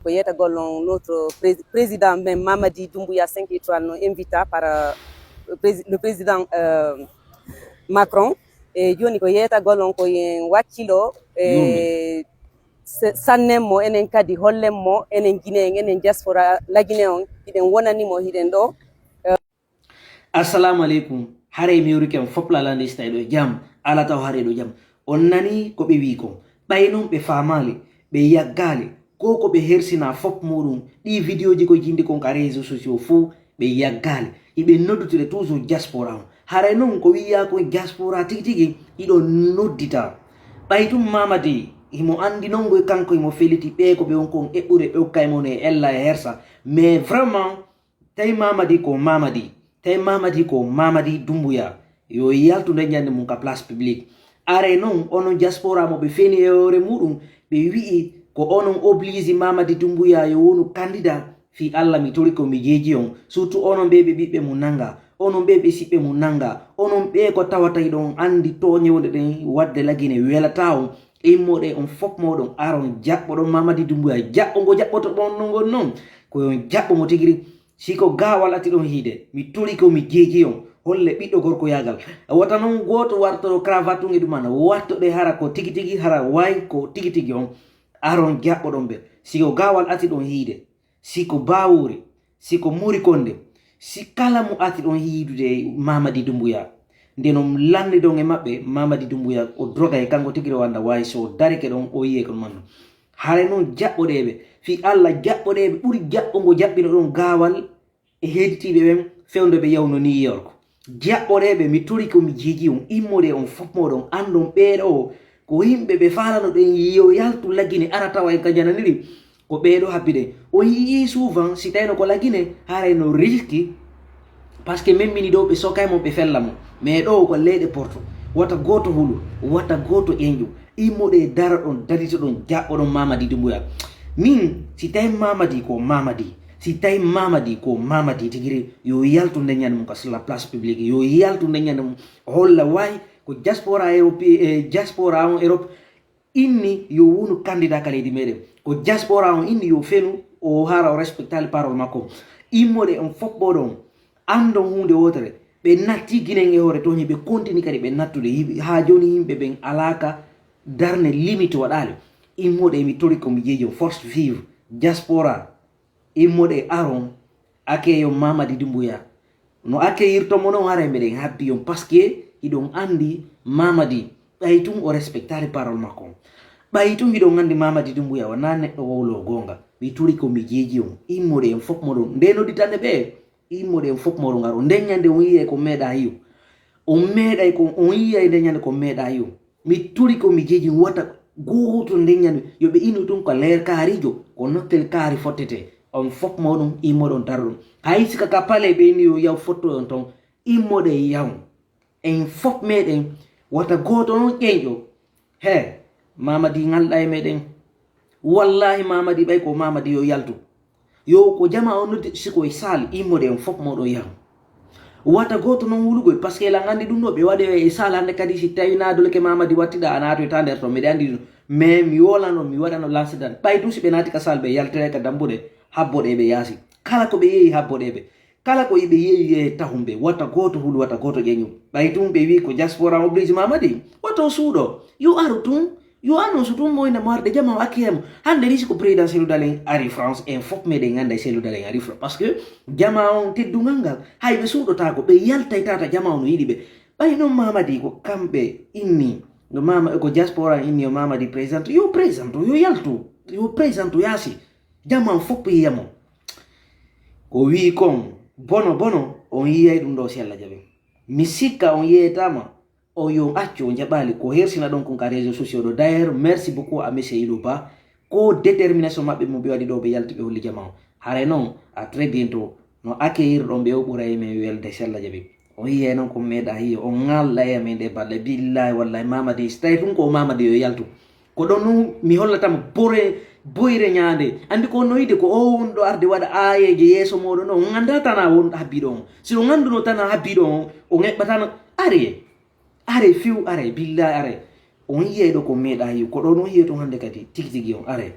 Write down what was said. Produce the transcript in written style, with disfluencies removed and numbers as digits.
ko yetagol on notre président même Mamadi Doumbouya 5 étoiles non invita par le président Macron e joni ko yetagol on ko yen wakkilo e sannemmo enen kadi hollemmo enen guinéen enen diaspora laguiné on hiɗen wonanimo hiɗen ɗo. Assalamu alaikum. Hare miwriken fop lalande stay ɗo jam ala taw hare ɗo jam on nani ko ɓe wi ko ɓay non ɓe famali ɓe yaggale ko ko ɓe hersina fop muɗum ɗi vidéo ji ko jindi kon ka réseaux sociaux fou ɓe yaggale iɓe noddutire toujours diaspora on hare non ko wiya ko diaspora tigi tigi iɗo noddita ɓay tum Mamadi imo andi nongo kanko imo feliti ɓe ko ɓe on kon eɓɓure ɓe hokkaymo e ella e hersa mais vraiment tawi Mamadi ko Mamadi tay Mamadi ko Mamadi Doumbouya yo yaltude ñande mum ka place publique are non onon diaspora mo ɓe feni e hoore muɗum ɓe wi'i ko onon oblige Mamadi Doumbouya yo wonu candidat fi Allah mi tori ko mi jeeji on surtout onon ɓe ɓe ɓiɓɓe mum nanga onon ɓe ɓe siɓɓe mum nanga onon ɓe ko tawata ɗon andi toñewde ɗen wadde lagine welata on immoɗe on fop moɗon aron jaɓɓoɗon Mamadi Doumbouya jaɓɓo ngo jaɓɓoto ɓon no ngon noon koyon jaɓɓo mo tigiri siko gawal ati ɗon hiide mi turi ko mi jeeji on holle ɓiɗɗo gorko yagal wata noon goto wartoɗo cravate e ɗumana wattoɗe hara ko tigi tigi hara way ko tigi tigi on aron jaɓɓoɗon ɓe siko gawal ati ɗon hiide siko bawuri siko muri konde si kala mo ati ɗon hiidude Mamadi Doumbouya ndenom landi ɗon e maɓɓe Mamadi Doumbouya o droga e kanko tigiri wanda way so darike ɗon o yiye kon manno hare noon jaɓɓoɗeɓe fi Allah jaɓɓoɗeɓe ɓuri jaɓɓogo jaɓɓino ɗon gawal e heeditiɓe ɓen fewdeɓe yawno New York jaɓɓoɗeɓe mi turi ko mi jeeji on immode on fop moɗon andon ɓeɗo ko yimɓe ɓe falano ɗen yo yaltu laggine ara tawa en ka jananiri ko ɓeɗo habbide on yii souvent si tawino ko laggine harayno risque par ce que memmini ɗo ɓe sokaymo ɓe fellamo mais ɗo ko leyɗe porto wata goto hulu wata goto ƴenƴu immoɗe dara ɗon darito ɗon jaɓɓoɗon Mamadi Doumbouya min si tawi Mamadi ko Mamadi si tawi Mamadi ko Mamadi tigiri yo yaltu ndeñande mum ka sur la place publique yo yaltu ndeñande mum holla way ko diaspora diaspora on Europe inni yo wonu candidat ka leydi meɗen ko diaspora on inni yo fenu o hara o respectali parole makko immoɗe on fop ɓoɗon andon hunde wotere ɓe natti guinen e hoore toñi ɓe continue kadi ɓe nattude ha joni yimɓe ɓen alaka darne limite waɗali immoɗe mi tori ko mi jeeji force vive diaspora immoɗe aron akeyo Mamadi Doumbouya no akeyirtomo noon hara meɗen habbi on par ce que iɗon andi Mamadi ɓay tum o respectali parole makko ɓay tum hiɗon andi Mamadi Doumbouya wona neɗɗo wowlo gonga mi turi ko mi jeeji on immoɗe en fop moɗon nde nodditande ɓe immoɗe en fop moɗon garo ndeñande on yiye ko meeɗa yiw on meeɗay ko on yiya e ndeñande ko meeɗa yiw mi turi ko mi jeeji wata goto ndeñande yoɓe inu tum ko leer kaarijo ko nottel kaari fottete on fop moɗon immoɗon tara ɗum hay sika ka pale ɓe inni yo yaw fotto on ton immoɗe yaw en fop meɗen wata goto noon ƴeeƴo he Mamadi ngalɗa e meɗen wallahi Mamadi ɓay ko Mamadi yo yaltu yo ko jama on noddi siko e sali immoɗe en fop moɗon yaw wata goto noon wulugoy par ce que elan andi ɗum ɗo ɓe waɗi e sala hande kadi si tawi nadoleke Mamadi wattiɗa a nato e ta nder ton mbiɗa andi ɗum mais mi wolano mi waɗano lancé dan ɓay tum si ɓe naati ka sal ɓe yaltere ka dambuɗe habboɗeɓe yaasi kala ko ɓe yeeyi habboɗeɓe kala ko ɓe yeeyi e tahumɓe wata goto hulu wata goto ƴeñum ɓay tum ɓe wi ko diaspora oblige Mamadi wato suuɗo yo aru tum yo annonce tum moyna marde jama o akkiyamo hande risi ko président Cellou Dalein ari France en fop meɗen ganda Cellou Dalein ari France parce que jama on teddugal ngal hayɓe suuɗotako ɓe yaltay tata jama on no yiɗi ɓe ɓay noon Mamadi ko kamɓe inni ko diaspora inni yo Mamadi présente yo présente yo yaltu yo présente yaasi jama on fop yiyamo ko wi kon bono bono on yiyay ɗum ɗo si Allah jaɓi mi sikka on yeyetama o yo accu o jaɓali ko hersina ɗon kon ka réseaux sociaux ɗo d'ailleurs merci beaucoup à monsieur Ilou Ba ko détermination maɓɓe mo ɓe waɗi ɗo ɓe yalti ɓe holli jama o hare noon à très bientôt no accueillir ɗon ɓe o ɓuura e men welde si Allah jaɓi on yiyay noon ko meeɗa hiyo on ngalɗa e men nde balle billahi wallahi Mamadi so tawi ɗum ko Mamadi yo yaltu ko ɗon nu mi hollatama boyre ñaande andi ko noyde ko o wonɗo arde waɗa ayeje yeeso moɗon o ganda tana won habbiɗo on sino ganduno tana habbiɗo on o heɓɓatano are fiw are billahi are on yiyay ɗo ko meeɗa yiw ko ɗo no yiye ton hande kadi tigi tigi on are